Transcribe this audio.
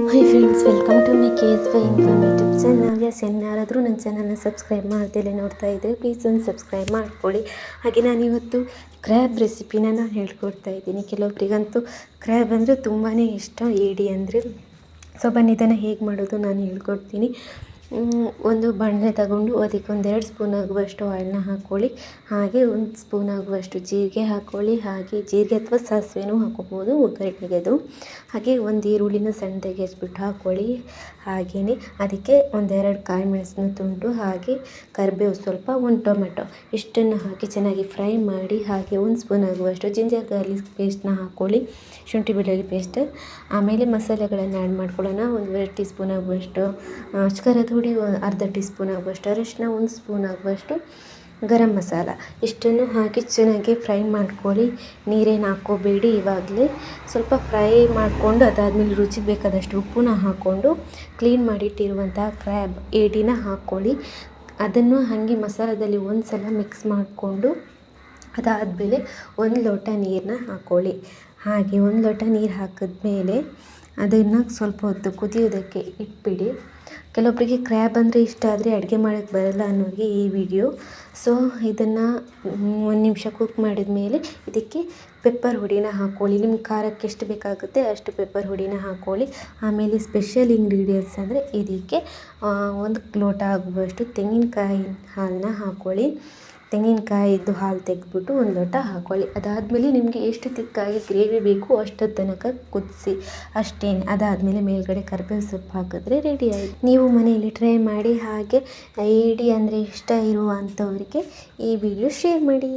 Hi friends, welcome to my KS5 inform YouTube channel. ಯಾರಾದರೂ ನನ್ನ ಚಾನಲ್ನ ಸಬ್ಸ್ಕ್ರೈಬ್ ಮಾಡ್ತಿಲ್ಲ ನೋಡ್ತಾ ಇದ್ದರೆ ಪ್ಲೀಸ್ ಒಂದು ಸಬ್ಸ್ಕ್ರೈಬ್ ಮಾಡ್ಕೊಳ್ಳಿ. ಹಾಗೆ ನಾನಿವತ್ತು ಕ್ರ್ಯಾಬ್ ರೆಸಿಪಿನ ನಾನು ಹೇಳ್ಕೊಡ್ತಾ ಇದ್ದೀನಿ. ಕೆಲವೊಬ್ಬರಿಗಂತೂ ಕ್ರ್ಯಾಬ್ ಅಂದರೆ ತುಂಬಾ ಇಷ್ಟ, ಏಡಿ ಅಂದರೆ. ಸೊ ಬನ್ನಿ ಇದನ್ನು ಹೇಗೆ ಮಾಡೋದು ನಾನು ಹೇಳ್ಕೊಡ್ತೀನಿ. ಒಂದು ಬಾಣಲೆ ತಗೊಂಡು ಅದಕ್ಕೆ 1-2 ಸ್ಪೂನ್ ಆಗುವಷ್ಟು ಆಯಿಲ್ನ ಹಾಕ್ಕೊಳ್ಳಿ. ಹಾಗೆ 1 ಸ್ಪೂನ್ ಆಗುವಷ್ಟು ಜೀರಿಗೆ ಹಾಕ್ಕೊಳ್ಳಿ. ಹಾಗೆ ಜೀರಿಗೆ ಅಥವಾ ಸಾಸಿವೆನೂ ಹಾಕೋಬೋದು ಒಗ್ಗರಣೆಗೆ ಅದು. ಹಾಗೆ 1 ಈರುಳ್ಳಿನ ಸಣ್ಣದಾಗಿ ಹೆಚ್ಚಿಬಿಟ್ಟು ಹಾಕ್ಕೊಳ್ಳಿ. ಹಾಗೆಯೇ ಅದಕ್ಕೆ 1-2 ಕಾಯಿ ಮೆಣಸನ್ನ ತುಂಡು, ಹಾಗೆ ಕರಿಬೇವು ಸ್ವಲ್ಪ, 1 ಟೊಮೆಟೊ ಇಷ್ಟನ್ನು ಹಾಕಿ ಚೆನ್ನಾಗಿ ಫ್ರೈ ಮಾಡಿ. ಹಾಗೆ 1 ಸ್ಪೂನ್ ಆಗುವಷ್ಟು ಜಿಂಜರ್ ಗಾರ್ಲಿಕ್ ಪೇಸ್ಟ್ನ ಹಾಕ್ಕೊಳ್ಳಿ, ಶುಂಠಿ ಬೆಳ್ಳುಳ್ಳಿ ಪೇಸ್ಟ್. ಆಮೇಲೆ ಮಸಾಲೆಗಳನ್ನು ಆ್ಯಡ್ ಮಾಡ್ಕೊಳ್ಳೋಣ. 1 ಟೀ ಸ್ಪೂನ್ ಆಗುವಷ್ಟು ಖಾರದ ಪುಡಿ, 1/2 ಟೀ ಸ್ಪೂನ್ ಆಗುವಷ್ಟು ಅರಿಶಿನ, 1 ಸ್ಪೂನ್ ಆಗುವಷ್ಟು ಗರಂ ಮಸಾಲ ಇಷ್ಟನ್ನು ಹಾಕಿ ಚೆನ್ನಾಗಿ ಫ್ರೈ ಮಾಡ್ಕೊಳ್ಳಿ. ನೀರೇನು ಹಾಕ್ಕೋಬೇಡಿ. ಇವಾಗಲೇ ಸ್ವಲ್ಪ ಫ್ರೈ ಮಾಡಿಕೊಂಡು ಅದಾದಮೇಲೆ ರುಚಿಗೆ ಬೇಕಾದಷ್ಟು ಉಪ್ಪನ್ನ ಹಾಕ್ಕೊಂಡು ಕ್ಲೀನ್ ಮಾಡಿಟ್ಟಿರುವಂಥ ಕ್ರ್ಯಾಬ್ ಏಡಿನ ಹಾಕ್ಕೊಳ್ಳಿ. ಅದನ್ನು ಹಾಗೆ ಮಸಾಲದಲ್ಲಿ ಒಂದು ಸಲ ಮಿಕ್ಸ್ ಮಾಡಿಕೊಂಡು ಅದಾದಮೇಲೆ 1 ಲೋಟ ನೀರನ್ನ ಹಾಕ್ಕೊಳ್ಳಿ. ಹಾಗೆ 1 ಲೋಟ ನೀರು ಹಾಕಿದ್ಮೇಲೆ ಅದನ್ನು ಸ್ವಲ್ಪ ಹೊತ್ತು ಕುದಿಯೋದಕ್ಕೆ ಇಟ್ಬಿಡಿ. ಕೆಲವೊಬ್ಬರಿಗೆ ಕ್ರ್ಯಾಬ್ ಅಂದರೆ ಇಷ್ಟ ಆದರೆ ಅಡುಗೆ ಮಾಡೋಕ್ಕೆ ಬರಲ್ಲ ಅನ್ನೋರಿಗೆ ಈ ವಿಡಿಯೋ. ಸೊ ಇದನ್ನು 1 ನಿಮಿಷ ಕುಕ್ ಮಾಡಿದ ಮೇಲೆ ಇದಕ್ಕೆ ಪೆಪ್ಪರ್ ಹುಡಿನ ಹಾಕ್ಕೊಳ್ಳಿ. ನಿಮ್ಗೆ ಖಾರಕ್ಕೆ ಎಷ್ಟು ಬೇಕಾಗುತ್ತೆ ಅಷ್ಟು ಪೆಪ್ಪರ್ ಹುಡಿನ ಹಾಕ್ಕೊಳ್ಳಿ. ಆಮೇಲೆ ಸ್ಪೆಷಲ್ ಇಂಗ್ರೀಡಿಯೆಂಟ್ಸ್ ಅಂದರೆ ಇದಕ್ಕೆ 1 ಲೋಟ ಆಗುವಷ್ಟು ತೆಂಗಿನಕಾಯಿ ಹಾಲನ್ನ ಹಾಕ್ಕೊಳ್ಳಿ. ತೆಂಗಿನಕಾಯಿದ್ದು ಹಾಲು ತೆಗೆದ್ಬಿಟ್ಟು 1 ಲೋಟ ಹಾಕ್ಕೊಳ್ಳಿ. ಅದಾದಮೇಲೆ ನಿಮಗೆ ಎಷ್ಟು ತಿಕ್ಕಾಗಿ ಗ್ರೇವಿ ಬೇಕು ಅಷ್ಟು ತನಕ ಕುದಿಸಿ ಅಷ್ಟೇನೆ. ಅದಾದಮೇಲೆ ಮೇಲ್ಗಡೆ ಕರಿಬೇವು ಸೊಪ್ಪು ಹಾಕಿದ್ರೆ ರೆಡಿ ಆಯಿತು. ನೀವು ಮನೆಯಲ್ಲಿ ಟ್ರೈ ಮಾಡಿ. ಹಾಗೆ ಏಡಿ ಅಂದರೆ ಇಷ್ಟ ಇರುವಂಥವರಿಗೆ ಈ ವಿಡಿಯೋ ಶೇರ್ ಮಾಡಿ.